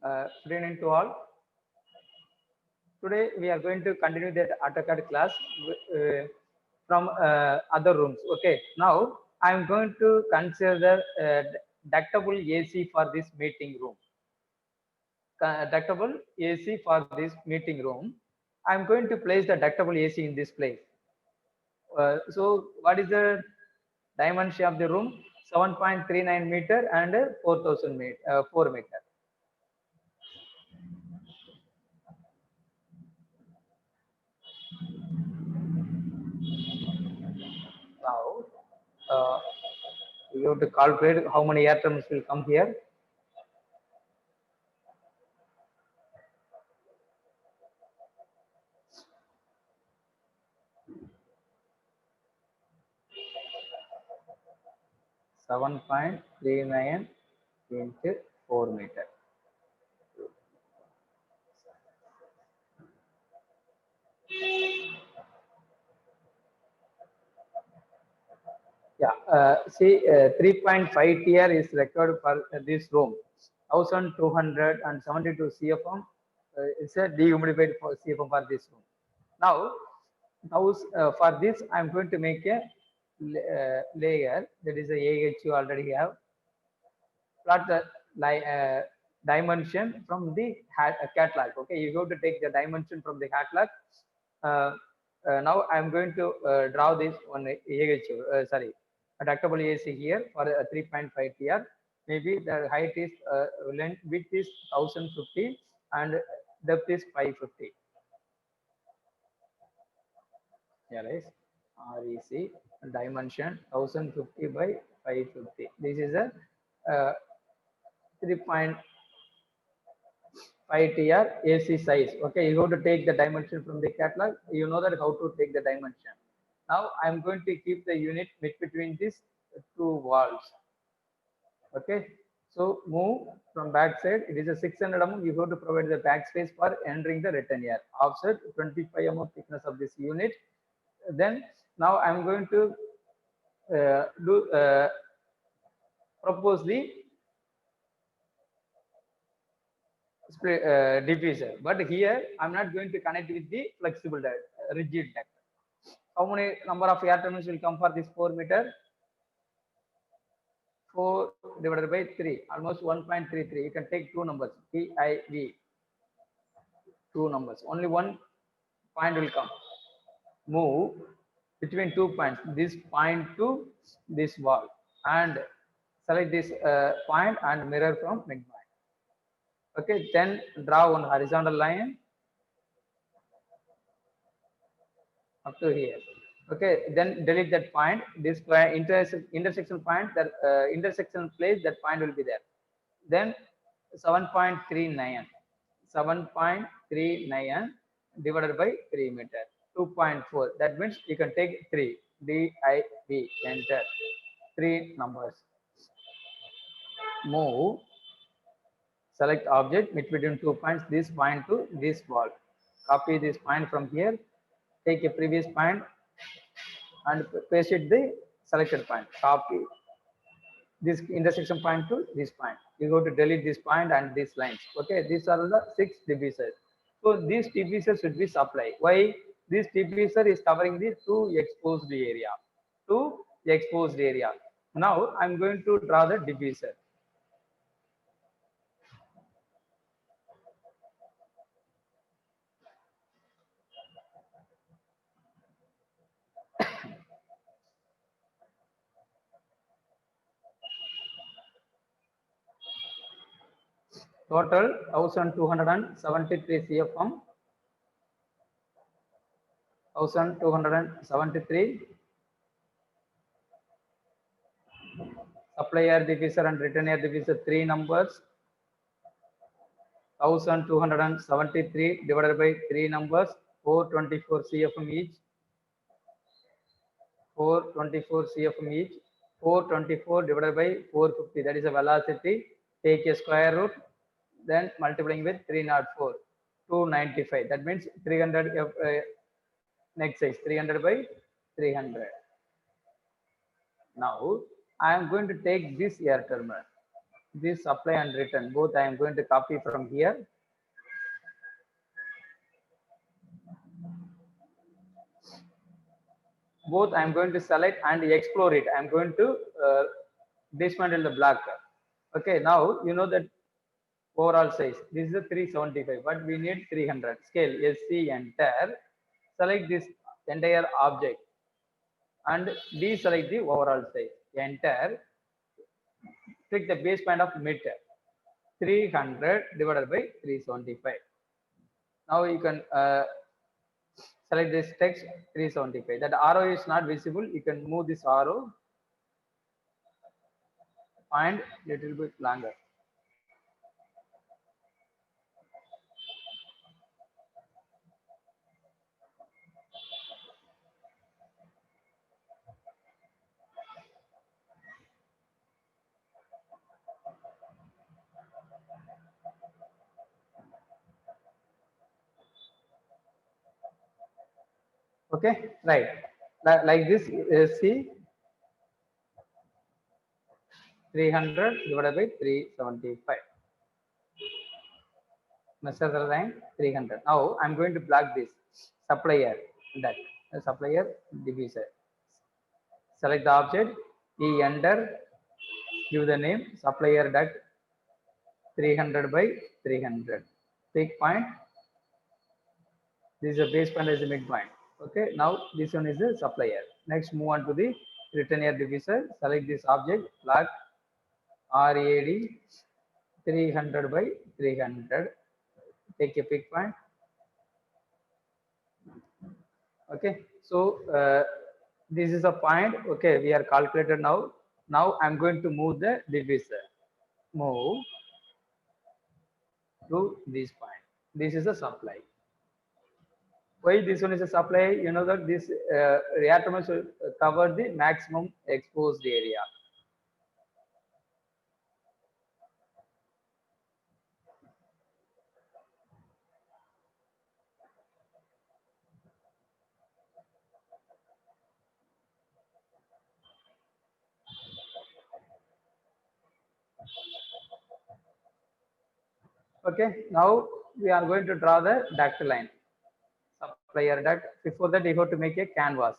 Good evening to all. Today we are going to continue that AutoCAD class from other rooms. Okay. Now I am going to consider ductable AC for this meeting room. Ductable AC for this meeting room. I am going to place the ductable AC in this place. So what is the dimension of the room? 7.39 meter and 4,000 meter, 4 meter. Now, we have to calculate how many air terms will come here. Seven 7.39 into 4 meter. Yeah, see, 3.5 TR is required for this room. 1272 CFM is a dehumidified for CFM for this room. Now, for this, I'm going to make a layer that is a AHU already have. Plot the dimension from the catalog. Okay, you go to take the dimension from the catalog. Now I'm going to draw this one AHU, sorry, a ductable AC here for 3.5 TR. Maybe the height is length width is 1050 and depth is 550. Here is REC dimension 1050 by 550. This is a 3.5 TR AC size. Okay, you have to take the dimension from the catalog. You know that how to take the dimension. Now I'm going to keep the unit between these two walls. Okay, so move from back side. It is a 600 mm. You have to provide the backspace for entering the return air. Offset 25 mm thickness of this unit. Then now I'm going to propose the diffuser, but here I'm not going to connect with the flexible duct, rigid duct. How many number of air terminals will come for this 4 meter? 4 divided by 3, almost 1.33. You can take two numbers, PIV, two numbers. Only one point will come. Move between 2 points, this point to this wall, and select this point and mirror from midpoint. Okay, then draw one horizontal line up to here. Okay, then delete that point. This intersection point, that intersection place, that point will be there. Then 7.39 divided by 3 meter, 2.4. That means you can take 3, DIV, enter 3 numbers. Move, select object between 2 points, this point to this wall. Copy this point from here, take a previous point and paste it the selected point. Copy this intersection point to this point. You go to delete this point and these lines. Okay, these are the 6 diffusers. So this diffuser should be supplied. Why? This diffuser is covering the 2 exposed area. 2 exposed area. Now I'm going to draw the diffuser. Total 1273 CFM, 1273. Supply air diffuser and return air diffuser 3 numbers. 1273 divided by 3 numbers, 424 CFM each. 424 CFM each. 424 divided by 450. That is a velocity. Take a square root, then multiplying with 304, 295. That means 300. Next size 300 by 300. Now I am going to take this air terminal. this supply and return, both I am going to copy from here. Both I am going to select and explore it. I am going to dismantle the block. Okay, now you know that overall size. This is a 375, but we need 300. Scale SC enter. Select this entire object and deselect the overall size. Enter. Click the base point of mid. 300 divided by 375. Now you can select this text 375. That arrow is not visible. You can move this arrow and little bit longer. Okay, right. Like this, see 300 divided by 375. Measure the line 300. Now I'm going to block this supplier, that supplier divisor. Select the object, E enter, give the name supplier duct 300 by 300. Pick point. This is a base point as a midpoint. Okay, now this one is the supplier. Next, move on to the retainer divisor. Select this object, block RAD 300 by 300. Take a pick point. Okay, so this is a point. Okay, we are calculated now. Now I'm going to move the divisor. Move to this point. This is a supply. Why this one is a supply? You know that this reactor should cover the maximum exposed area. Okay, now we are going to draw the duct line, supplier duct. Before that, you have to make a canvas.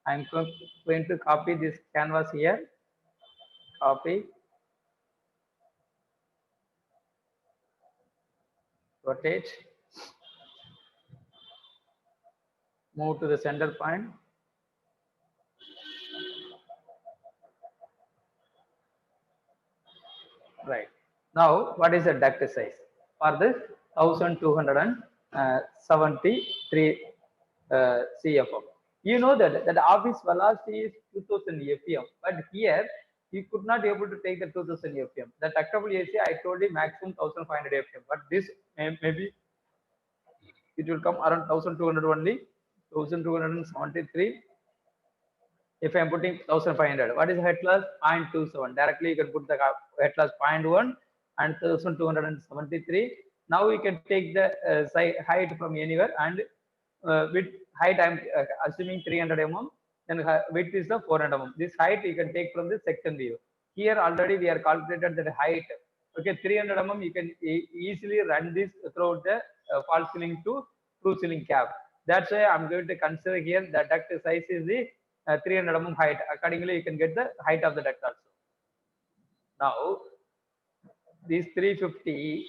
I'm going to copy this canvas here. Copy, rotate, move to the center point. Right. Now, what is the duct size? For this 1273 CFM. You know that the office velocity is 2000 FPM, but here you could not able to take the 2000 FPM. The ductable AC I told you maximum 1500 FPM, but this maybe it will come around 1200 only, 1273. If I am putting 1500, what is head class? 0.27. Directly you can put the head class 0.1 and 1273. Now we can take the height from anywhere, and with height I am assuming 300 mm, then width is the 400 mm. This height you can take from the section view. Here already we are calculated that height. Okay, 300 mm you can easily run this throughout the false ceiling to true ceiling cap. That's why I'm going to consider here the duct size is the 300 mm height. Accordingly, you can get the height of the duct also. Now, these 350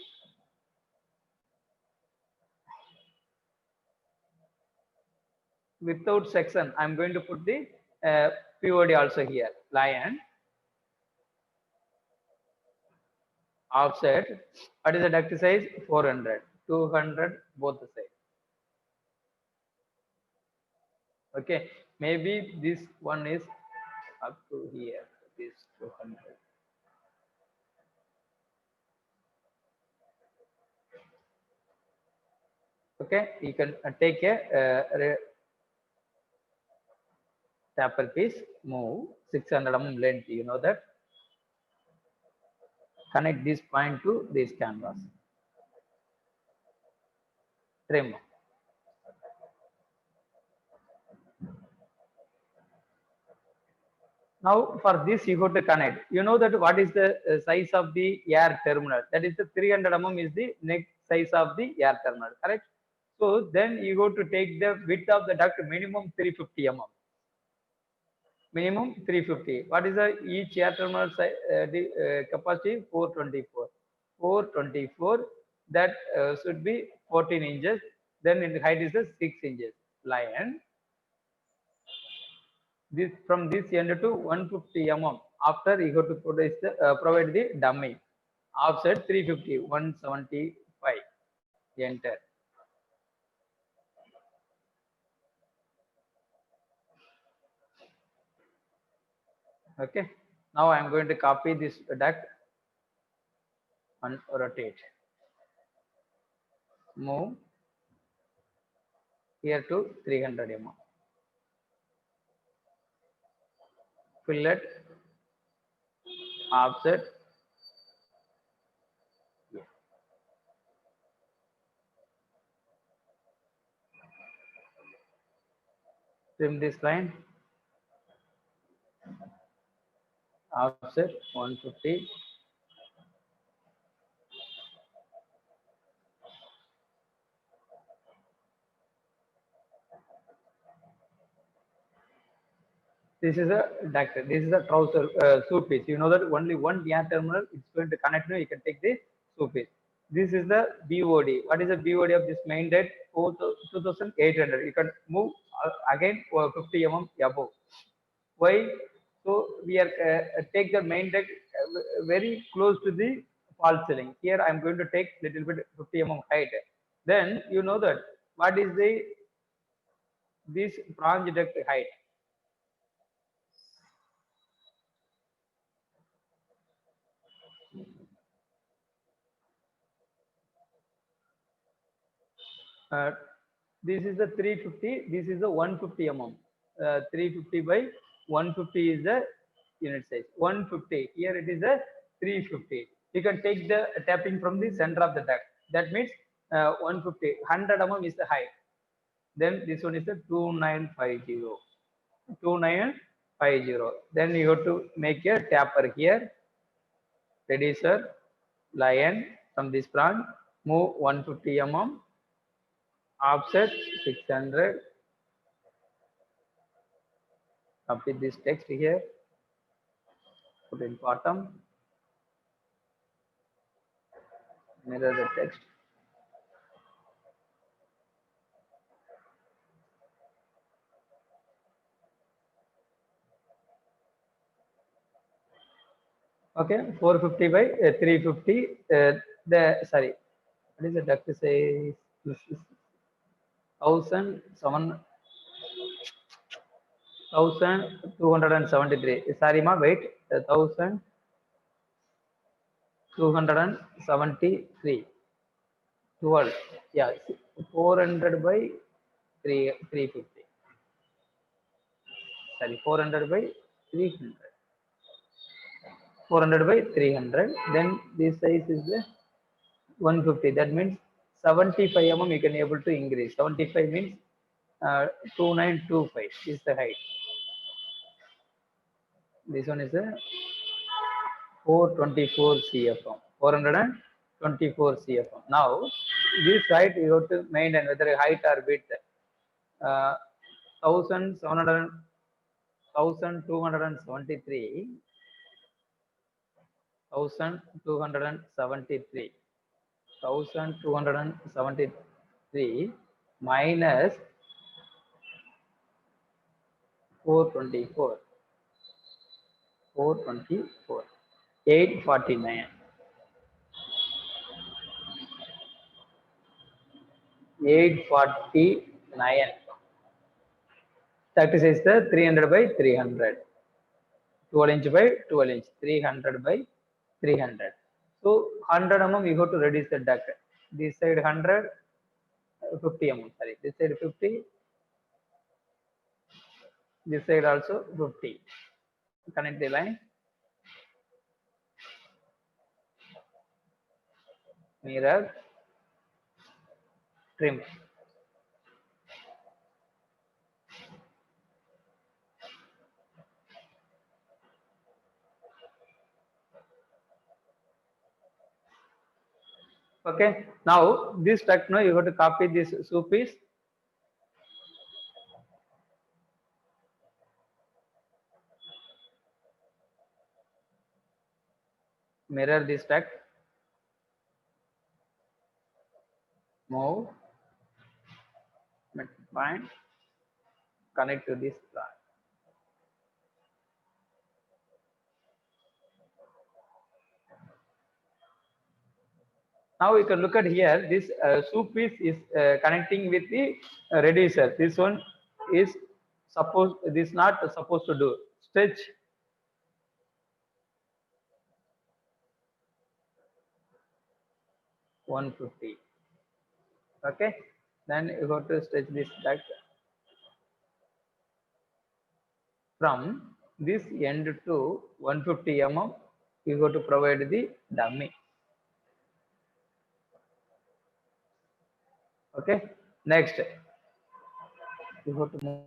without section, I'm going to put the POD also here. Lion, offset. What is the duct size? 400, 200 both the sides. Okay, maybe this one is up to here. This 200. Okay, you can take a taper piece, move 600 mm length. You know that. Connect this point to this canvas. Trim. Now for this you go to connect. You know that what is the size of the air terminal? That is the 300 mm is the neck size of the air terminal, correct? So then you go to take the width of the duct minimum 350 mm. Minimum 350. What is the each air terminal the capacity? 424. 424. That should be 14 inches. Then in the height is the 6 inches line. This from this end to 150 mm. After you have to provide the dummy. Offset 350, 175. Enter. Okay. Now I am going to copy this duct and rotate. Move here to 300 mm. Fillet, offset. Trim this line. Offset 150. This is a duct. This is a trouser soup piece. You know that only one air terminal is going to connect. You can take the soup piece. This is the BOD. What is the BOD of this main deck? 2800. You can move again 50 mm above. Why? So we are take the main deck very close to the false ceiling. Here I am going to take little bit 50 mm height. Then you know that what is the this branch duct height? Uh, this is the 350. This is the 150 mm. 350 by 150 is the unit size. 150. Here it is a 350. You can take the tapping from the center of the duct. That means 150. 100 mm is the height. Then this one is the 2950. 2950. Then you have to make a tapper here. Reducer line from this branch. Move 150 mm. Offset 600. Copy this text here, put in bottom, mirror the text. Okay, 450 by 350. The sorry, what is the duct size? This is 1273. Sorry, ma, wait. 1273. 12. Yeah, 400 by 350. Sorry, 400 by 300. 400 by 300. Then this size is the 150. That means 75 mm you can able to increase. 75 means 2925 is the height. This one is a 424 cfm. 424 cfm. Now this height you have to maintain whether height or width. 1700 1273 1273 1273 minus 424 424 849 849. That is the 300 by 300, 12 inch by 12 inch, 300 by 300. So 100 mm you have to reduce the duct. This side 100, 50 mm. Sorry, this side 50. This side also 50. Connect the line. Mirror. Trim. Okay. Now this duct, you have to copy this soup piece. Mirror this duct. Move. Point. Connect to this plant. Now you can look at here. This soup piece is connecting with the reducer. This one is supposed. This not supposed to do. Stretch 150. Okay. Then you have to stretch this duct from this end to 150 mm. You have to provide the dummy. Okay. Next, you have to move.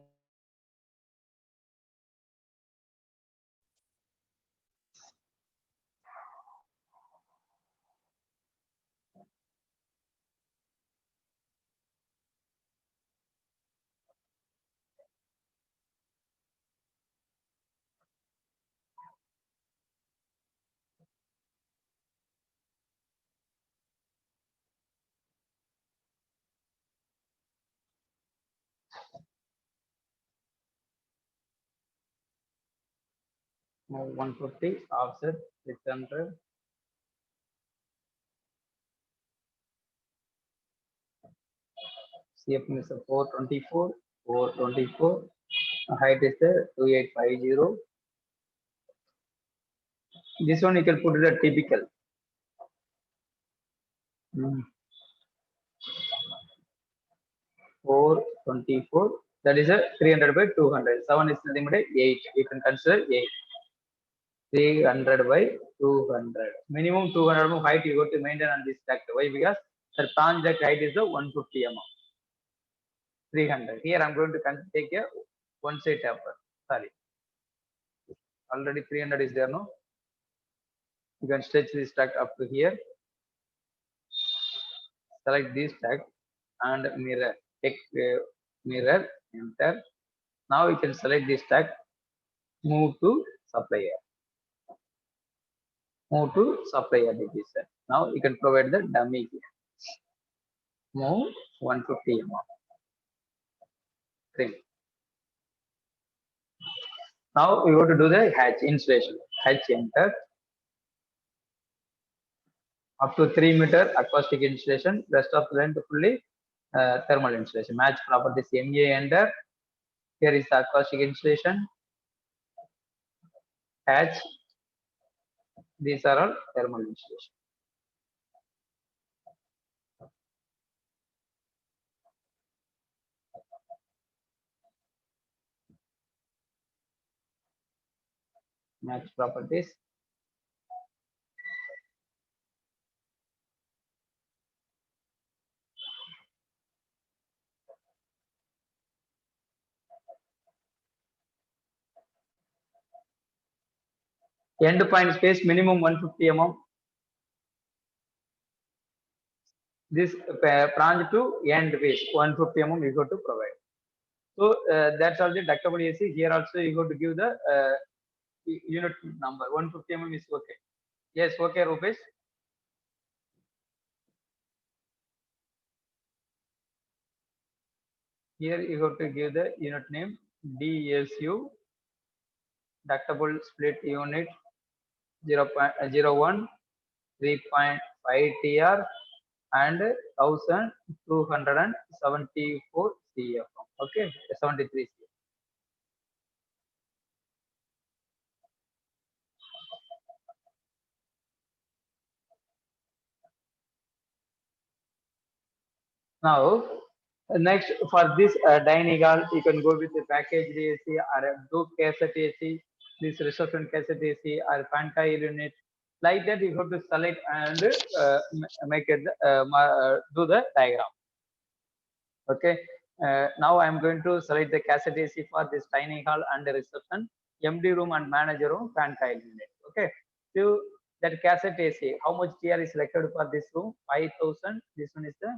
Move 150 offset 600. CFM is a 424, 424. Height is the 2850. This one you can put it a typical. 424. That is a 300 by 200. 7 is nothing but 8. You can consider 8. 300 by 200. Minimum 200 mm height you got to maintain on this duct. Why? Because the branch duct height is the 150 mm. 300. Here I'm going to take a one side taper. Sorry. Already 300 is there, no? You can stretch this duct up to here. Select this duct and mirror. Take mirror, enter. Now you can select this duct, move to supplier. Move to supplier division. Now you can provide the dummy here. Move 150 mm. Trim. Now we have to do the hatch installation. Hatch enter. Up to 3 meter acoustic installation. Rest of the length fully thermal installation. Match properties MA enter. Here is the acoustic installation. Hatch. These are all thermal installation. Match properties. End point space minimum 150 mm. This branch to end base 150 mm you got to provide. So that's all the ductable AC. Here also you got to give the unit number 150 mm is okay. Yes, okay, Rupesh. Here you got to give the unit name DSU ductable split unit 0.01 3.5 TR and 1274 CFM. Okay, 73 CFM. Now, next for this dining hall, you can go with the packaged AC or a Duke cassette AC, this reception cassette AC or fan coil unit. Like that, you have to select and make it do the diagram. Okay. Now I am going to select the cassette AC for this dining hall and the reception, MD room and manager room, fan coil unit. Okay. So that cassette AC, how much TR is selected for this room? 5,000. This one is the,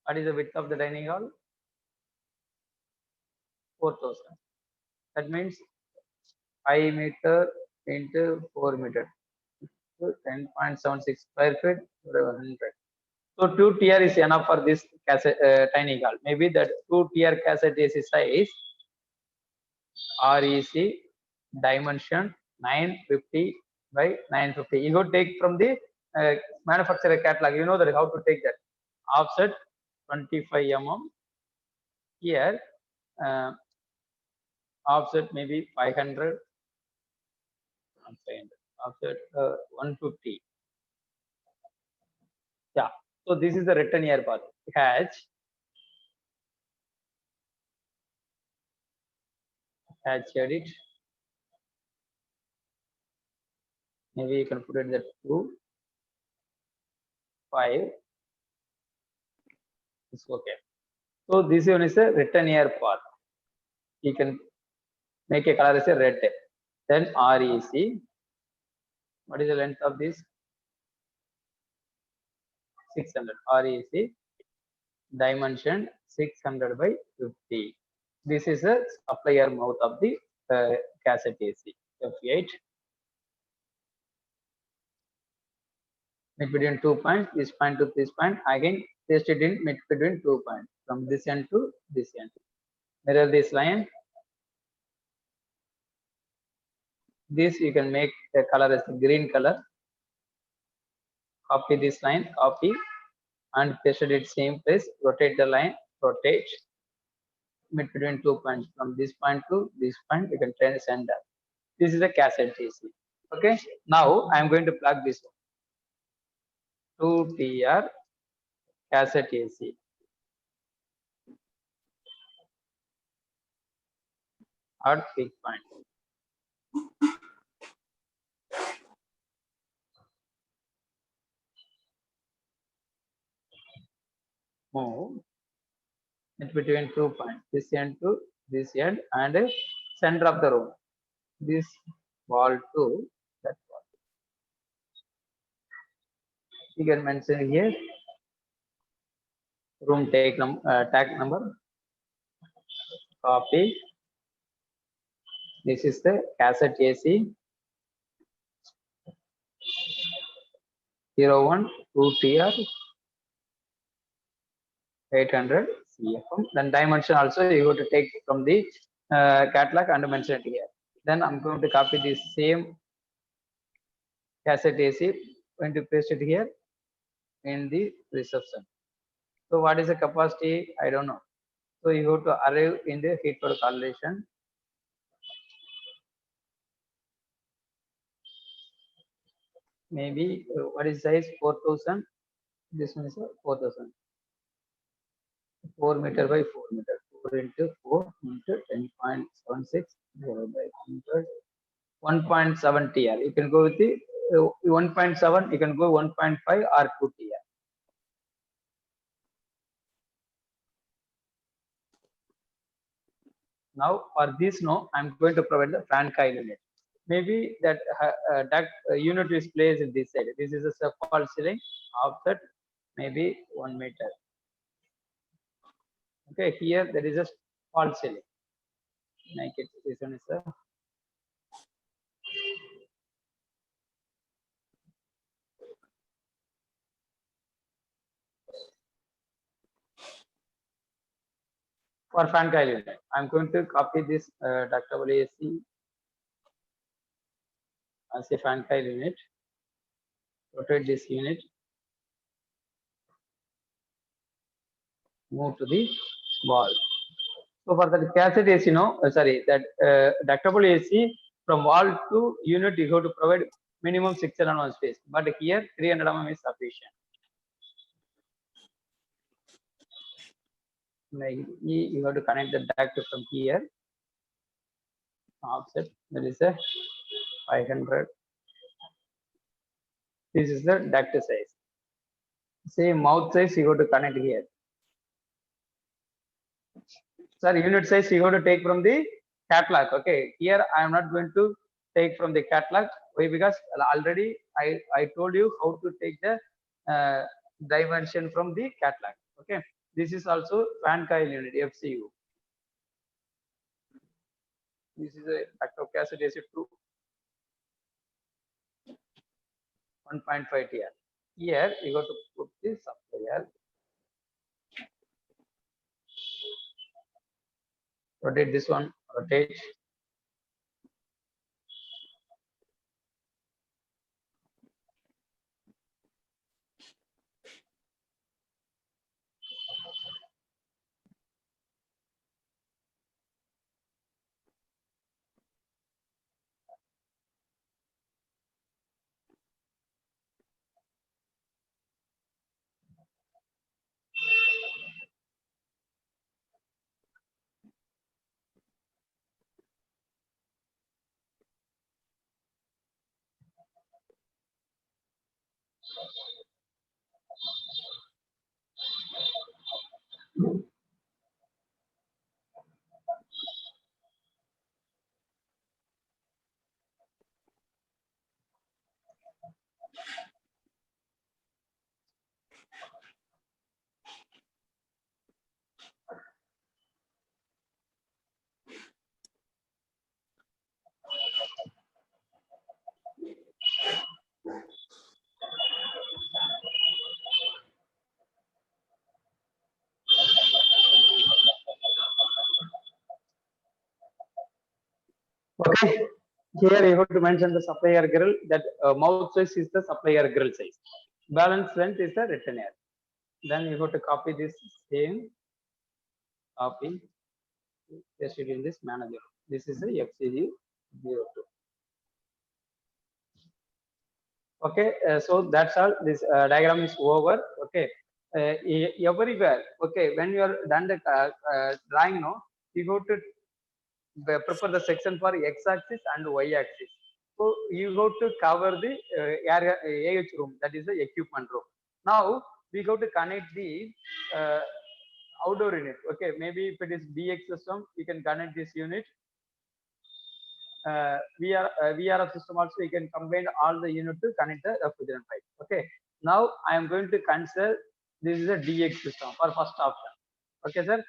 what is the width of the dining hall? 4,000. That means 5 meter into 4 meter. So 10.76 square feet, 100. So 2 TR is enough for this cassette dining hall. Maybe that 2 TR cassette AC size REC dimension 950 by 950. You go take from the manufacturer catalog. You know that how to take that. Offset 25 mm. Here offset maybe 500. Offset 150. Yeah. So this is the written here path. Hatch edit. Maybe you can put it that 2, 5. It's okay. So this one is a written here path. You can make a color as a red. Then REC. What is the length of this? 600. REC dimension 600 by 50. This is a supplier mouth of the cassette AC. F8. Mid between 2 points, this point to this point. Again, paste it in mid between 2 points from this end to this end. Mirror this line. This you can make the color as a green color. Copy this line, copy and paste it same place. Rotate the line, rotate. Mid between 2 points from this point to this point. You can turn the center. This is a cassette AC. Okay. Now I am going to plug this 2 TR cassette AC. At peak point. Move it between 2 points, this end to this end, and center of the room. This wall to that wall. You can mention here room tag number. Copy. This is the cassette AC 012 TR 800 CFM. Then dimension also you go to take from the catalog and mention it here. Then I'm going to copy this same cassette AC, going to paste it here in the reception. So what is the capacity? I don't know. So you have to arrive in the heat for correlation. Maybe what is size? 4,000. This one is 4,000. 4 meter by 4 meter. 4 into 4 into 10.76 divided by 100. 1.7 TR. You can go with the 1.7. You can go 1.5 or 2 TR. Now for this, no, I'm going to provide the fan coil unit. Maybe that duct unit is placed in this side. This is a false ceiling, offset maybe 1 meter. Okay, here there is a false ceiling. Make it, this one is a for fan coil unit. I'm going to copy this ductable AC as a fan coil unit. Rotate this unit. Move to the wall. So for the cassette AC, no, sorry, that ductable AC from wall to unit, you have to provide minimum 600 mm space. But here 300 mm is sufficient. Like you have to connect the duct from here. Offset, there is a 500. This is the duct size. Same mouth size, you have to connect here. Sir, unit size you have to take from the catalog. Okay, here I am not going to take from the catalog. Why? Because already I told you how to take the dimension from the catalog. Okay, this is also fan coil unit FCU. This is a active cassette AC2 1.5 TR. Here you got to put this supplier. Rotate this one. Rotate. Okay, here you have to mention the supplier grill, that mouth size is the supplier grill size. Balance length is the retainer. Then you have to copy this same, copy, paste it in this manager. This is the FCG02. Okay, so that's all. This diagram is over. Okay, everywhere. Okay, when you are done the drawing now, you go to prepare the section for x-axis and y-axis. So you go to cover the area AH room, that is the equipment room. Now we go to connect the outdoor unit. Okay, maybe if it is DX system, you can connect this unit. VRF system also, you can combine all the unit to connect the refrigerant pipe. Okay, now I am going to consider this is a DX system for first option. Okay, sir.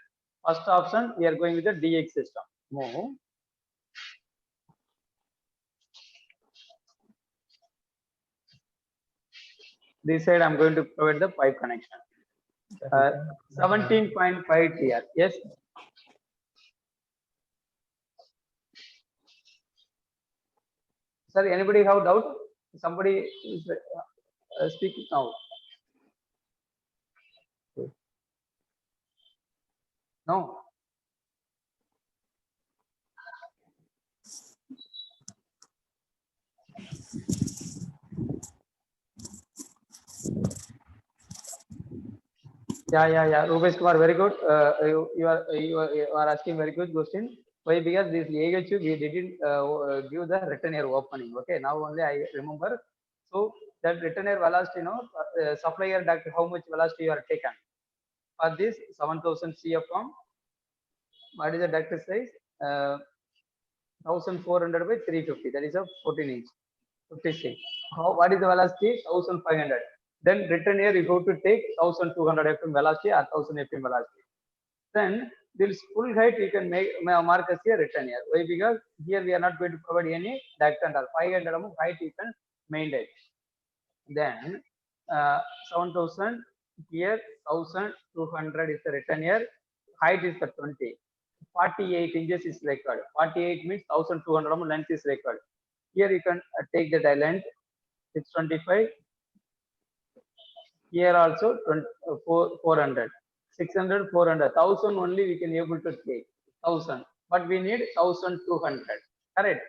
First option, we are going with the DX system. Move. This side I'm going to provide the pipe connection. 17.5 TR. Yes. Sir, anybody have doubt? Somebody is speaking now. No. Yeah. Rupesh Kumar, very good. You are asking very good question. Why? Because this AHU we didn't give the return air opening. Okay, now only I remember. So that return air velocity, you know, supplier duct, how much velocity you are taken for this 7000 CFM. What is the duct size? 1400 by 350. That is a 14 inch. 56. What is the velocity? 1500. Then return here you have to take 1200 FM velocity or 1000 FM velocity. Then this full height you can make mark as a return here. Why? Because here we are not going to provide any duct and all. 500 mm height you can maintain. Then 7000 here 1200 is the return here. Height is the 20. 48 inches is required. 48 means 1200 mm length is required. Here you can take the length 625. Here also 400. 600, 400, 1000 only we can able to take 1000, but we need 1200. Correct.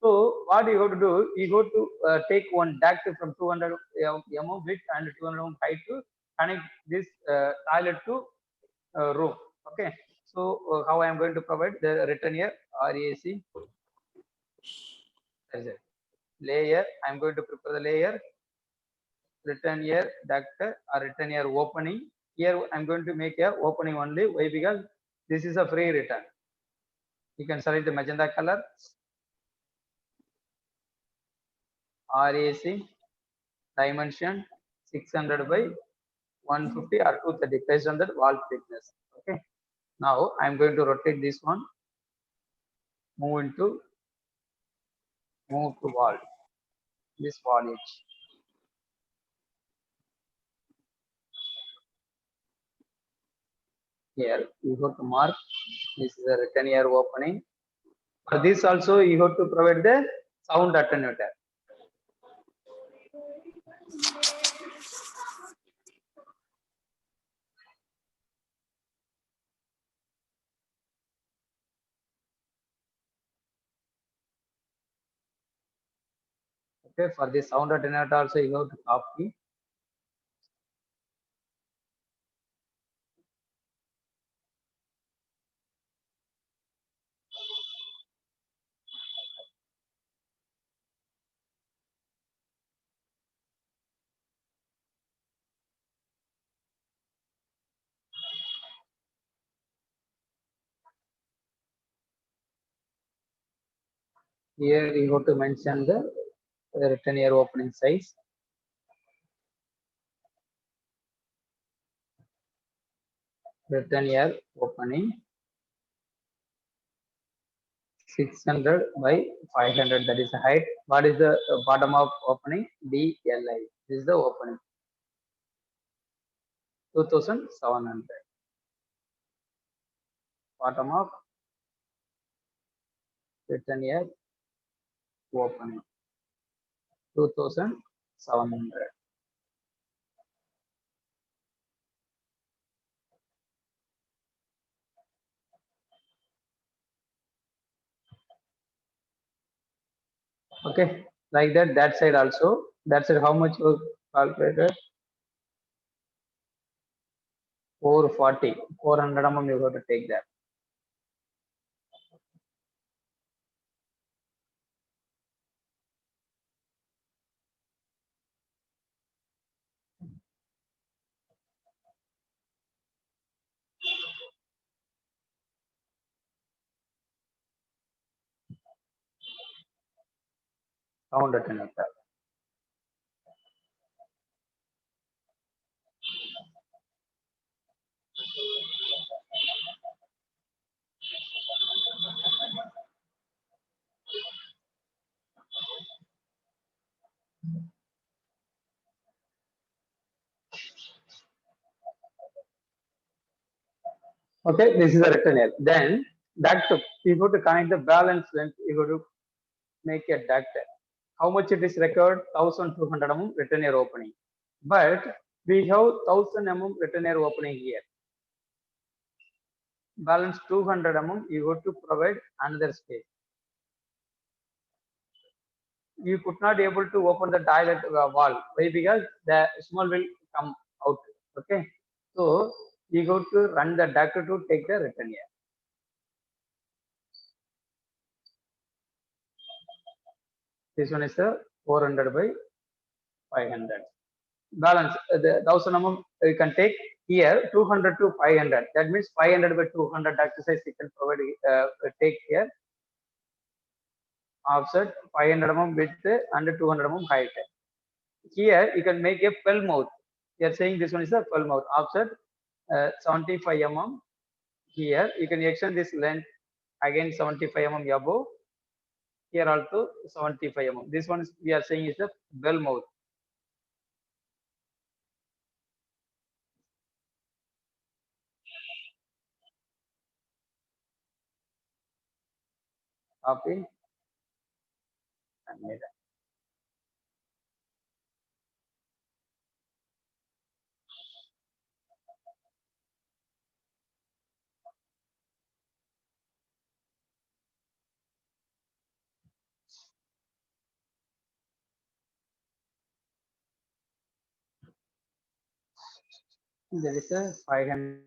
So what you have to do, you go to take one duct from 200 mm width and 200 mm height to connect this toilet to room. Okay. So how I am going to provide the return here RAC. Layer. I am going to prepare the layer. Return here duct or return here opening. Here I'm going to make a opening only. Why? Because this is a free return. You can select the magenta color. RAC dimension 600 by 150 or 230 based on that wall thickness. Okay. Now I am going to rotate this one, move to wall, this wall edge. Here you have to mark this is a return air opening. For this also you have to provide the sound attenuator. Okay, for the sound attenuator also you have to copy. Here you have to mention the return air opening size. Return air opening 600 by 500, that is the height. What is the bottom of opening? DLI. This is the opening. 2700. Bottom of return air opening 2700. Okay, like that. That side also. That side how much you calculated? 440. 400 mm you have to take that. Sound attenuator. Okay, this is a return air. Then duct, you have to connect the balance length. You have to make a duct. How much it is required? 1200 mm return air opening. But we have 1000 mm return air opening here. Balance 200 mm you have to provide another space. You could not able to open the toilet wall. Why? Because the small will come out. Okay. So you go to run the duct to take the return air. This one is the 400 by 500. Balance the 1000 mm you can take here 200 to 500. That means 500 by 200 duct size you can provide take here. Offset 500 mm width and 200 mm height. Here you can make a fell mouth. You are saying this one is a fell mouth. Offset 75 mm. Here you can extend this length again 75 mm above. Here also 75 mm. This one is, we are saying is the bell mouth. Copy and made. There is a 500.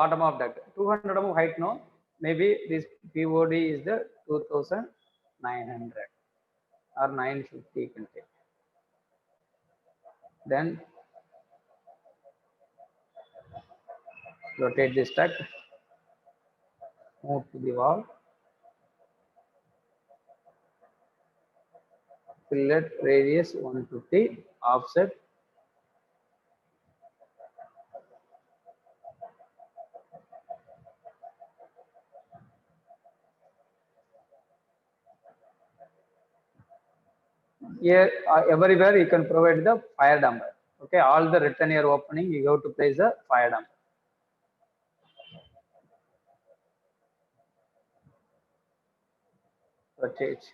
bottom of duct. 200 mm height, no. Maybe this POD is the 2900 or 950 you can take. Then rotate this duct, move to the wall, fillet radius 150, offset. Here everywhere you can provide the fire damper. Okay, all the return air opening you have to place the fire damper. Rotate.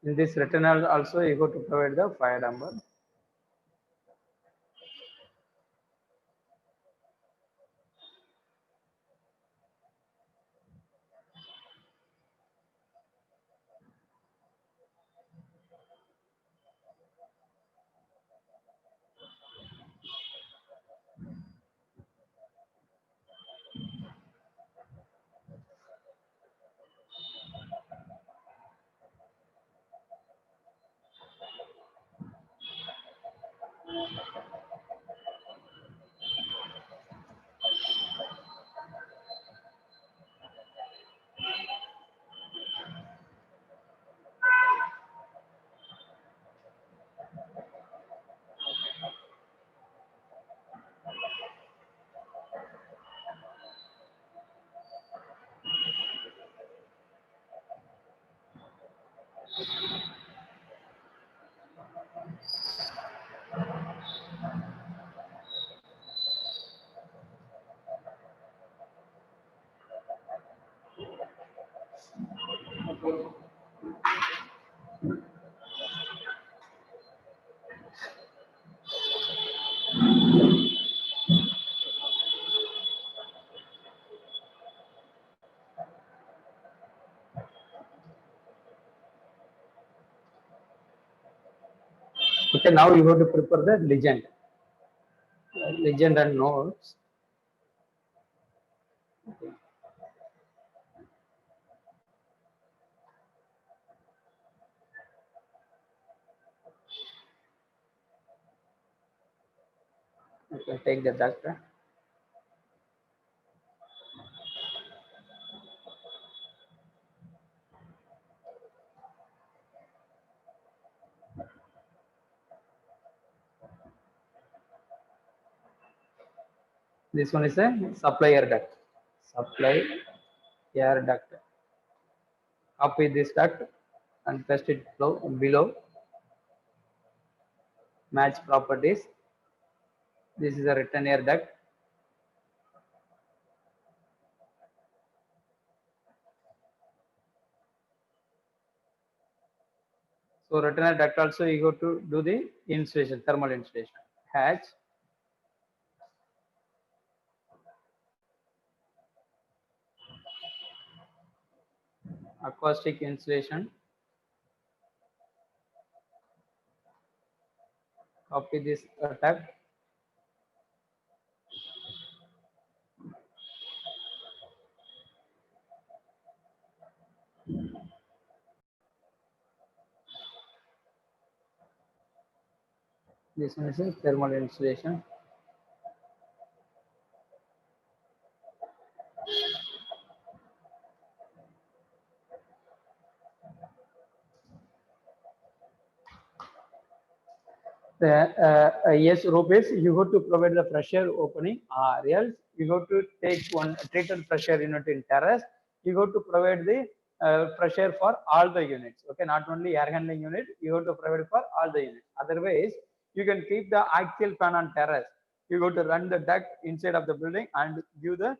In this return also you have to provide the fire damper. Okay, now you have to prepare the legend and notes. Okay. You can take the duct. This one is a supply air duct. Supply air duct. Copy this duct and paste it below. Match properties. This is a return air duct. So return air duct also you go to do the insulation, thermal insulation. Hatch. Acoustic insulation. Copy this duct. This one is a thermal insulation. Yes, Rupesh, you have to provide the pressure opening, or else you have to take one treated pressure unit in terrace. You have to provide the pressure for all the units. Okay, not only air handling unit, you have to provide for all the units. Otherwise, you can keep the axial fan on terrace. You have to run the duct inside of the building and give the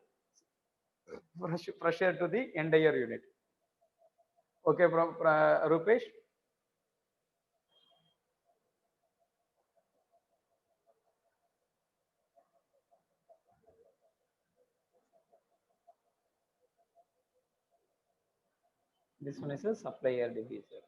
pressure to the entire unit. Okay, Rupesh. This one is a supplier diffuser.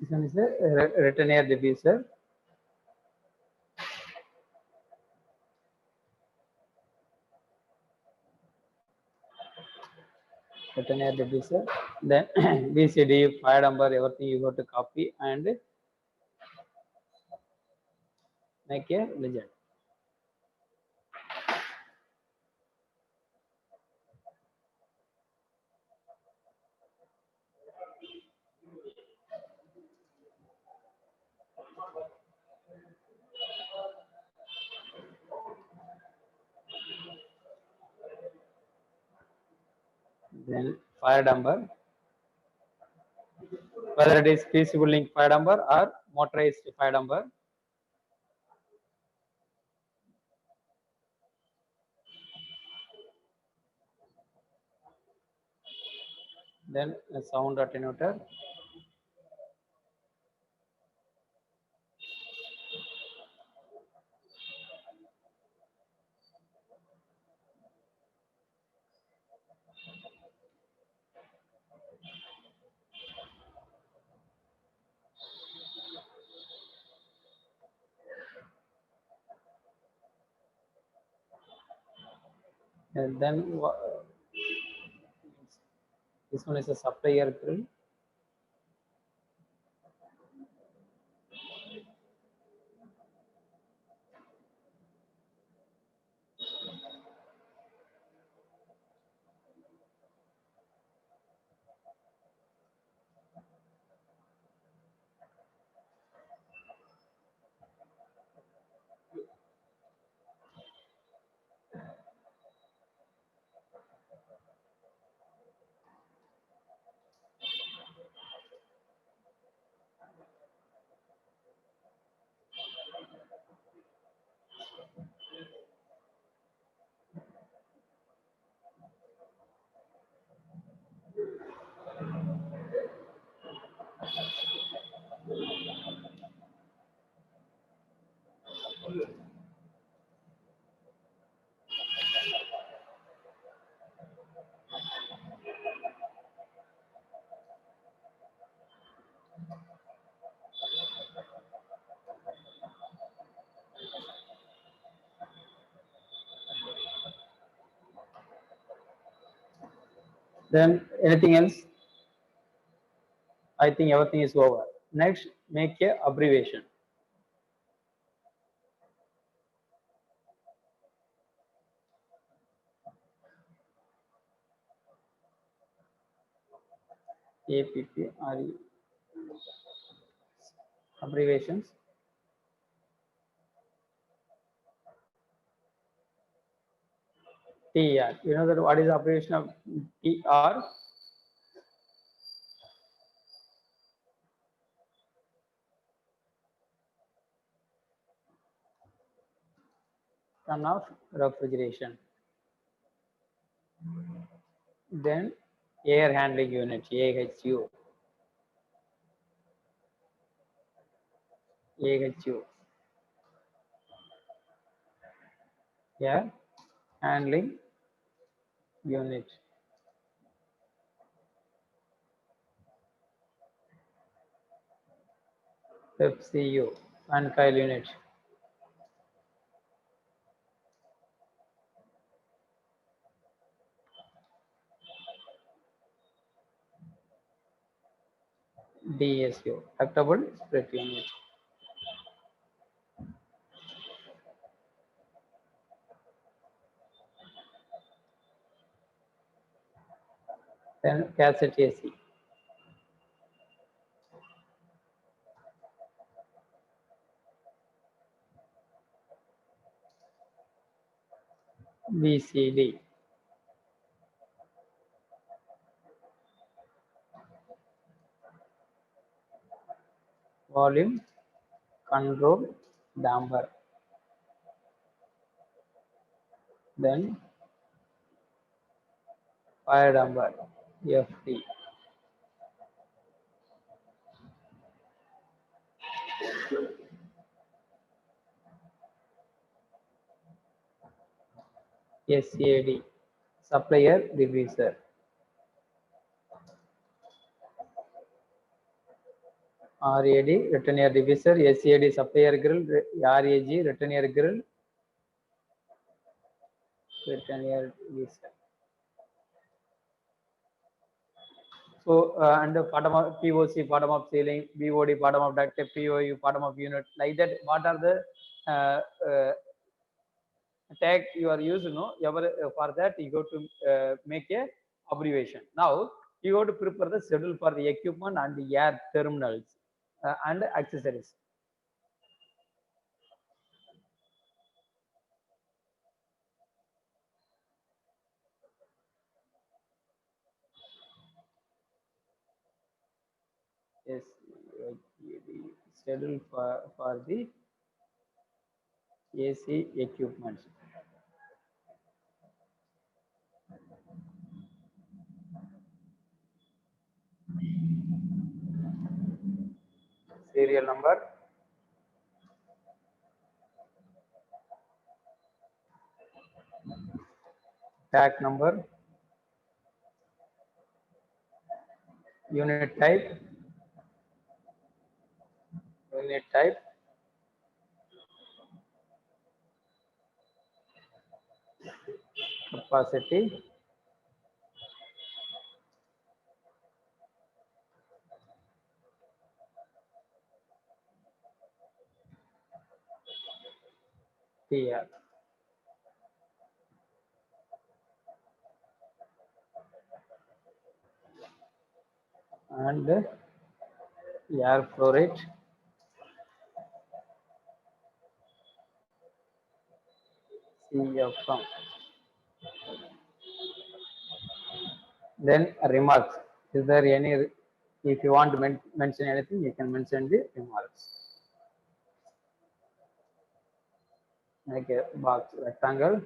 This one is a return air diffuser. Return air diffuser. Then VCD, fire number, everything you have to copy and make a legend. Then fire number, whether it is feasible link fire number or motorized fire number. Then a sound attenuator. And then this one is a supplier grill. Then anything else? I think everything is over. Next, make a abbreviation. APPRE abbreviations. TR. You know that what is the abbreviation of TR? Run of refrigeration. Then air handling unit, AHU. AHU. Air handling unit. FCU. Fan coil unit. DSU. Ductable split unit. Then cassette AC. VCD. Volume control damper. Then fire damper, FD. SAD, supplier divisor. RAD, return air divisor. SAD, supplier grill. RAG, return air grill. Return air divisor. So, and the bottom of POC, bottom of ceiling, BOD, bottom of duct, POU, bottom of unit, like that. What are the tag you are using? No, for that you go to make a abbreviation. Now you go to prepare the schedule for the equipment and the air terminals and accessories. Yes, schedule for the AC equipment. Serial number. Tag number. Unit type. Unit type. Capacity. TR. And air flow rate. CFM. Then remarks. Is there any, if you want to mention anything, you can mention the remarks. Make a box rectangle.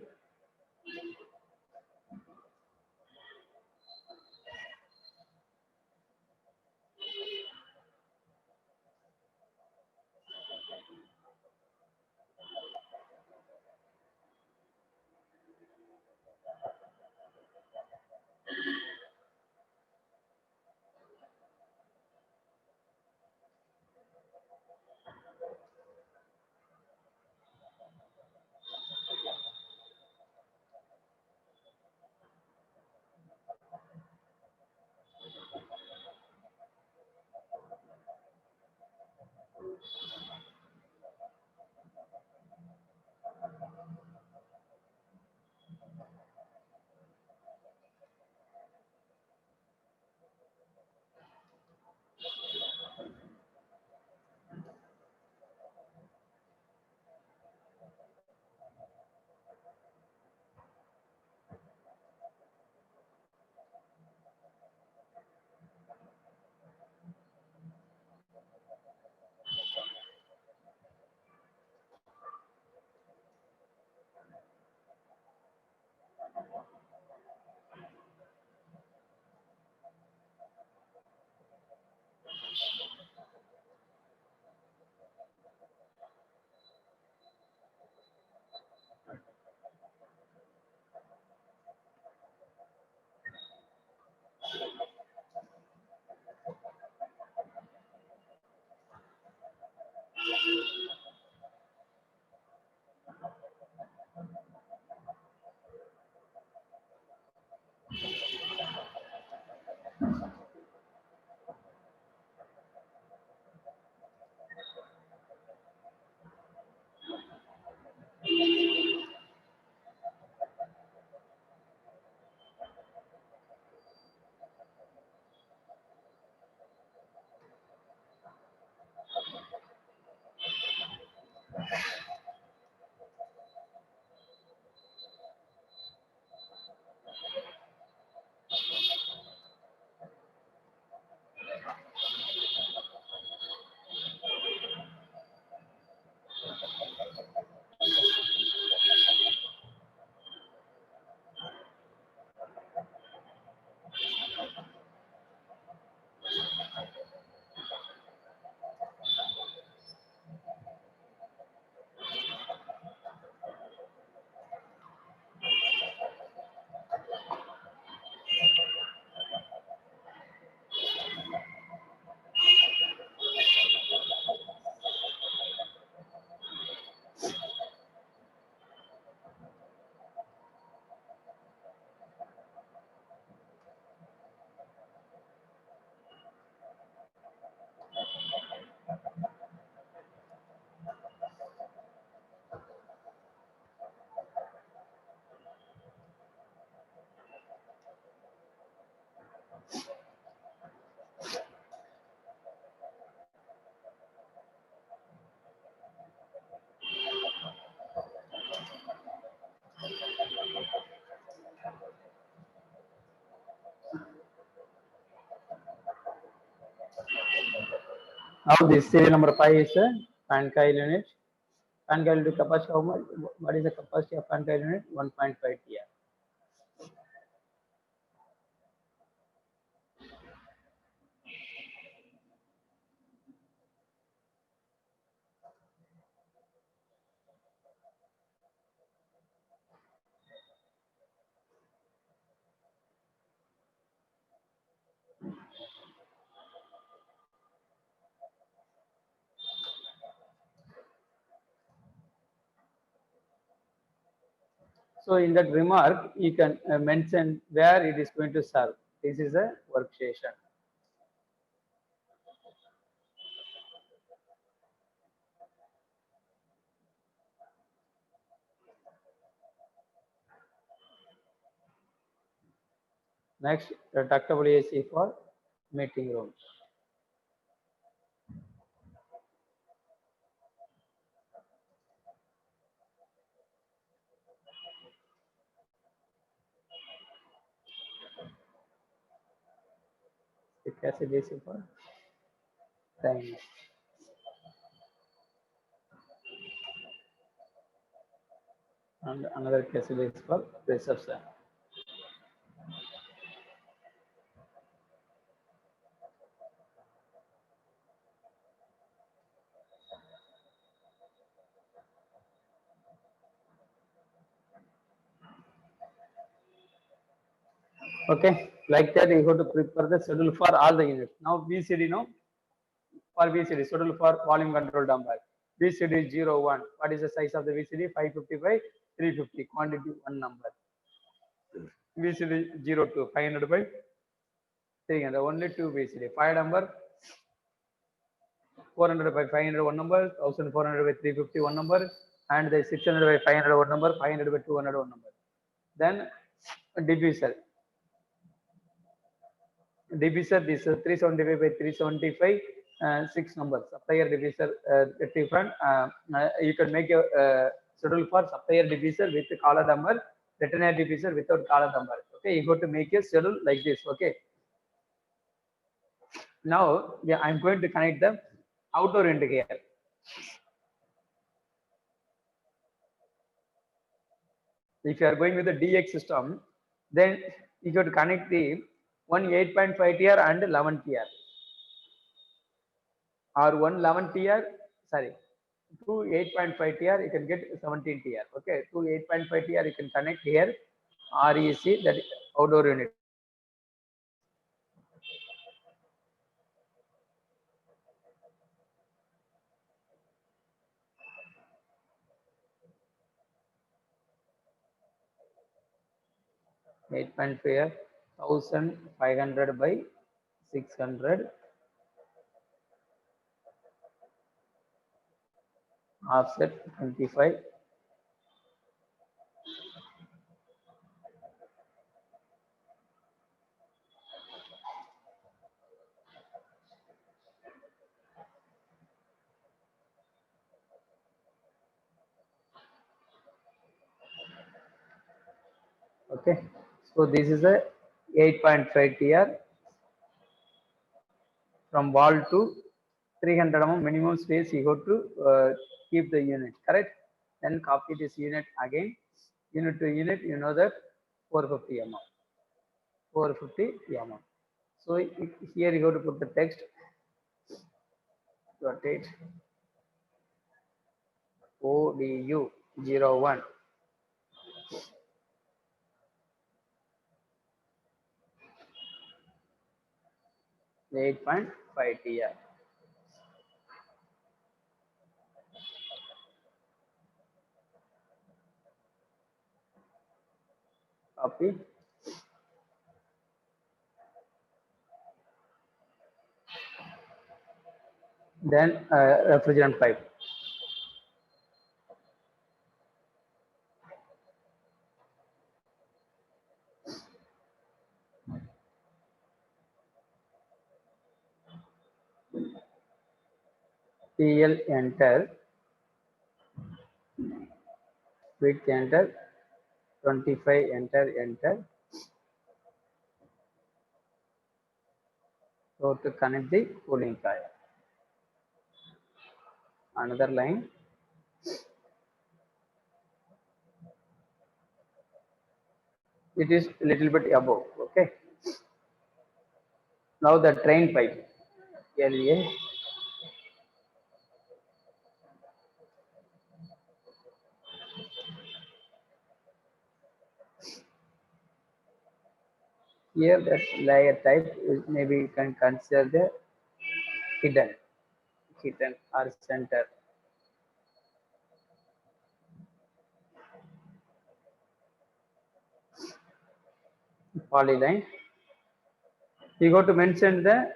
Now this serial number 5 is a fan coil unit. Fan coil unit capacity, how much? What is the capacity of fan coil unit? 1.5 TR. So in that remark, you can mention where it is going to serve. This is a workstation. Next, ductable AC for meeting rooms. The cassette AC for time. And another cassette AC for reception. Okay, like that you have to prepare the schedule for all the units. Now VCD, no, for VCD schedule for volume control dumper. VCD 01. What is the size of the VCD? 550 by 350. Quantity one number. VCD 02. 500 by 300. Only two VCD. File number 400 by 500 one number. 1400 by 350 one number. And the 600 by 500 one number. 500 by 200 one number. Then diffuser. Diffuser this 375 by 375 6 numbers. Supplier diffuser different. You can make a schedule for supplier diffuser with collar number, retainer diffuser without collar number. Okay, you got to make a schedule like this. Okay. Now, yeah, I'm going to connect the outdoor end here. If you are going with the DX system, then you got to connect the one 8.5 TR and 11 TR. Or one 11 TR, sorry, two 8.5 TR, you can get 17 TR. Okay, two 8.5 TR, you can connect here, REC, that is outdoor unit. Eight point five, 1500 by 600, offset 25. Okay, so this is a 8.5 TR from wall to 300 mm minimum space you have to keep the unit, correct? Then copy this unit again, unit to unit, you know that 450 mm, 450 mm. So here you have to put the text, rotate ODU 01. 8.5 TR. Copy. Then refrigerant pipe. PL enter, width enter, 25 enter. So to connect the cooling coil. another line. It is a little bit above. Okay. Now the drain pipe. LA. Here that layer type is maybe you can consider the hidden or center. Polyline. You got to mention the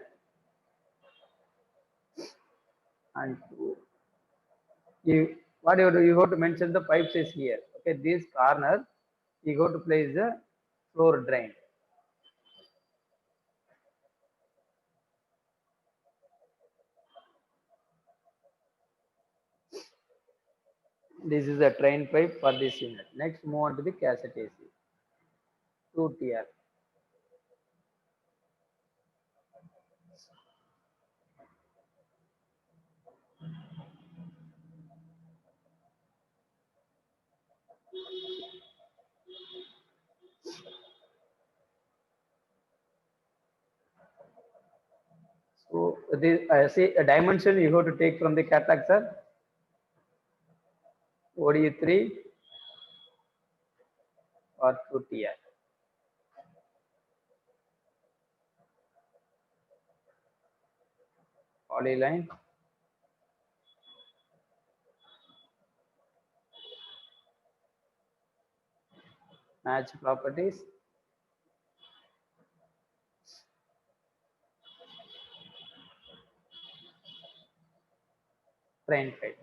and you what you do, you got to mention the pipe size here. Okay, this corner you got to place the floor drain. This is a drain pipe for this unit. Next, move on to the cassette AC. 2 tier. So this see a dimension you have to take from the catalog, sir. ODE3 or 2 tier. Polyline. Match properties. Drain pipe.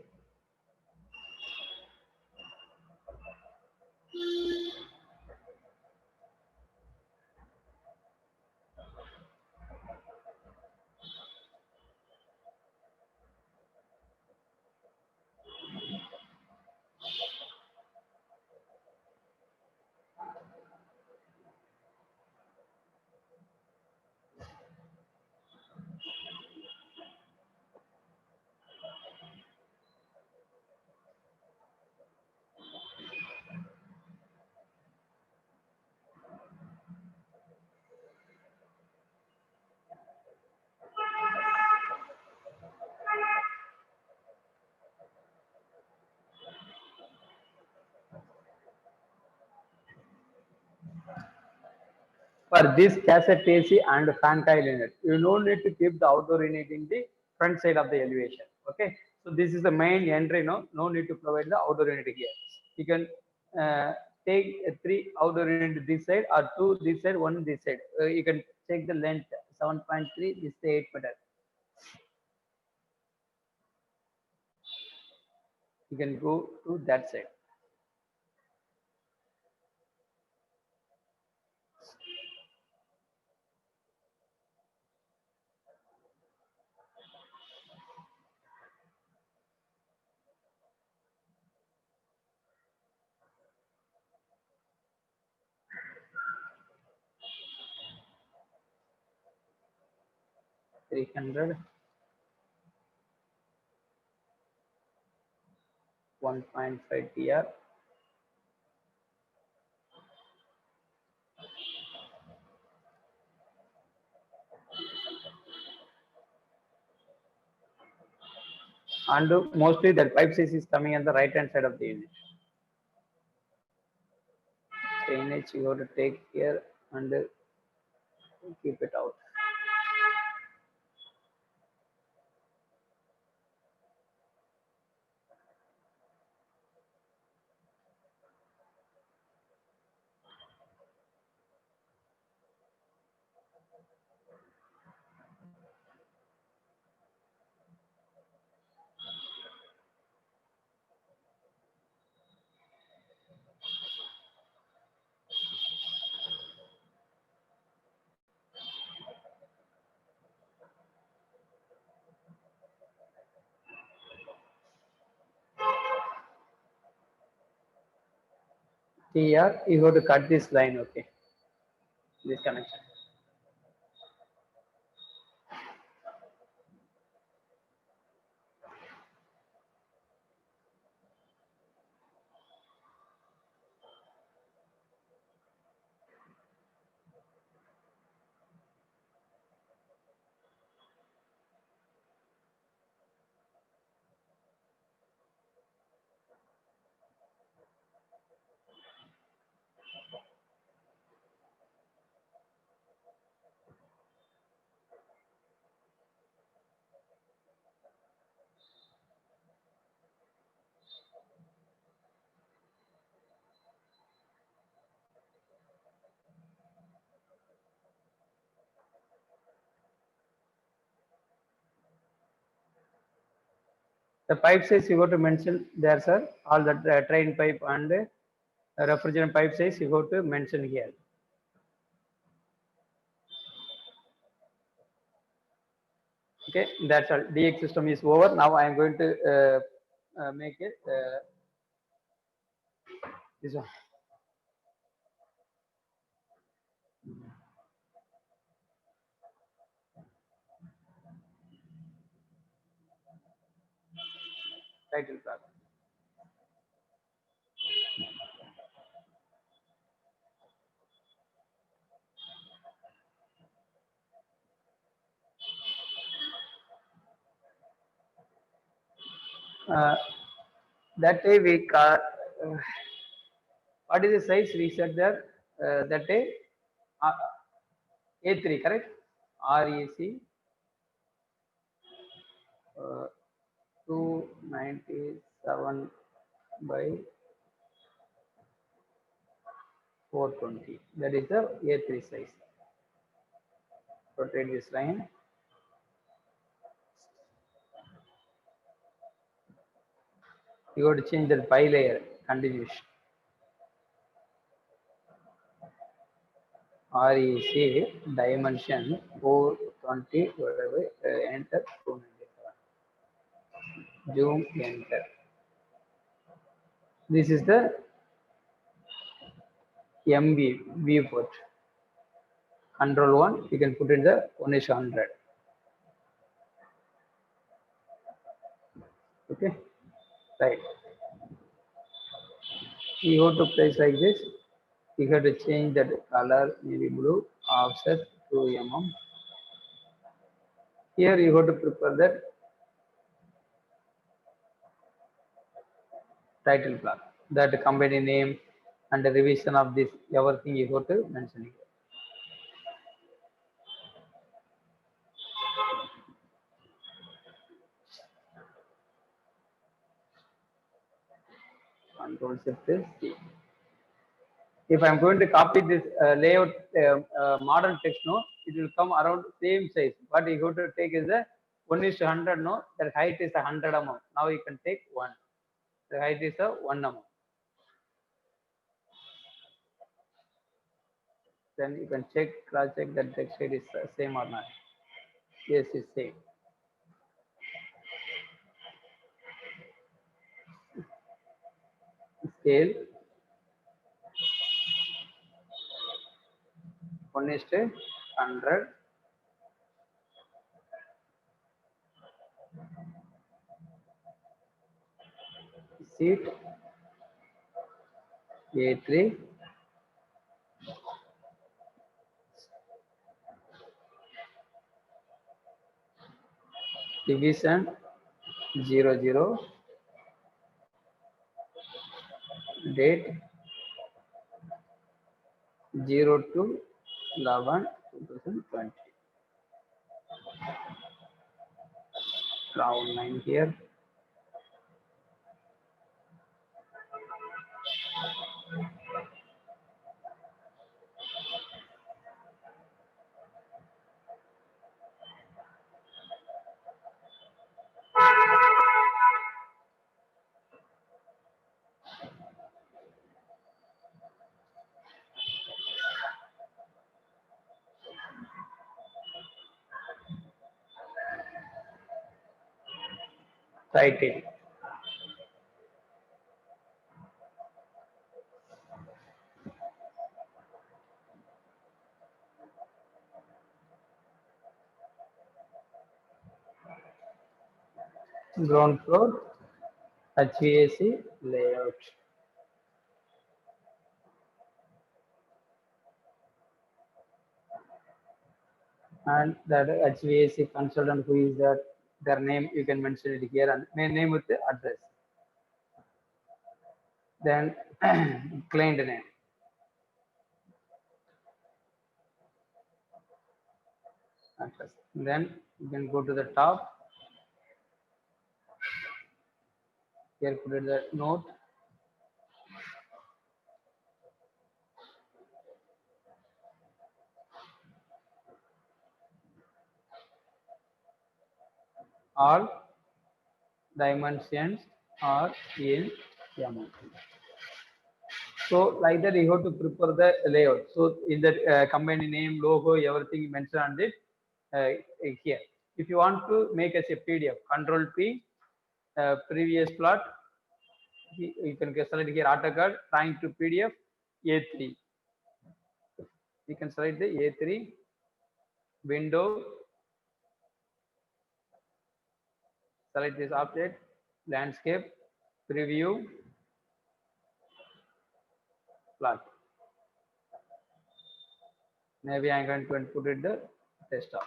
For this cassette AC and fan coil unit, you don't need to keep the outdoor unit in the front side of the elevation. Okay, so this is the main entry. No need to provide the outdoor unit here. You can take 3 outdoor unit this side or 2 this side, 1 this side. You can take the length 7.3. This is the 8 meter. You can go to that side. Three hundred. 1.5 TR. And mostly that pipe size is coming on the right hand side of the unit. Drainage you have to take here and keep it out. Here you have to cut this line, okay? This connection. The pipe size you got to mention there, sir. All the drain pipe and refrigerant pipe size you got to mention here. Okay, that's all. DX system is over. Now I am going to make it this one. Title block. That day we got, what is the size we said there? That day uh, A3, correct? REC 297 by 420. That is the A3 size. Rotate this line. You got to change the bilayer continuation. REC dimension 420 whatever, enter 297. Zoom enter. This is the MV viewport. Control 1, you can put in the 1:100. Okay, right. You have to place like this. You have to change that color, maybe blue, offset 2 mm. Here you have to prepare that title block, that company name and the revision of this, everything you have to mention here. Control Shift C. If I'm going to copy this layout model text, no, it will come around same size. What you have to take is a 1:100, no, that height is 100 mm. Now you can take 1. The height is a 1 mm. Then you can cross check that text height is same or not. Yes, it's same. Scale 1:100. Seat A3. Division 00. Date 02/11/2020. Round 9 here. Title. Ground floor HVAC layout. And that HVAC consultant, who is that, their name you can mention it here, and name with the address. Then client name. Address. Then you can go to the top. Here put it the note. All dimensions are in MOP. So like that, you have to prepare the layout. So in the company name, logo, everything mentioned on it here. If you want to make as a PDF, Control P, previous plot, you can select here AutoCAD, trying to PDF, A3. You can select the A3 window, select this object, landscape, preview, plot. Maybe I'm going to put it the desktop.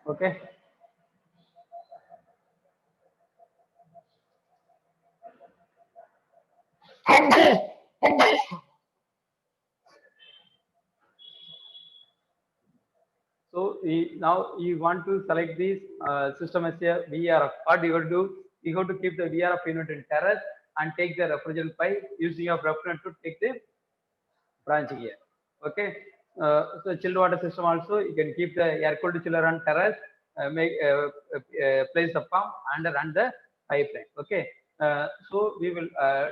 Okay. So now you want to select this system as a VRF. What you will do? You have to keep the VRF unit in terrace and take the reference pipe using your reference to take the branch here. Okay. So chilled water system also you can keep the air cooled chiller on terrace, place the pump and run the pipeline. Okay. So we will uh,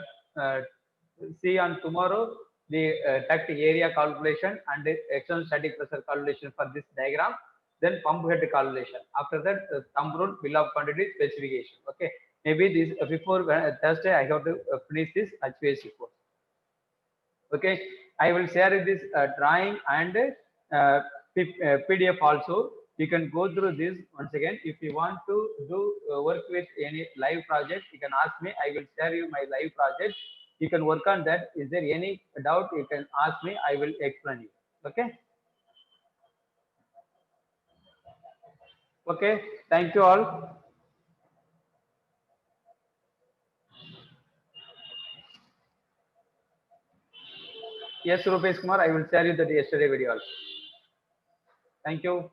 see on tomorrow the duct area calculation and the external static pressure calculation for this diagram. Then pump head calculation. After that, thumb rule, bill of quantity specification. Okay. Maybe this before Thursday I have to finish this HVAC course. Okay, I will share this drawing and PDF also. You can go through this once again. If you want to do work with any live project, you can ask me. I will share you my live project. You can work on that. Is there any doubt? You can ask me. I will explain you. Okay. Okay. Thank you all. Yes, Rupesh Kumar. I will share you the yesterday video also. Thank you.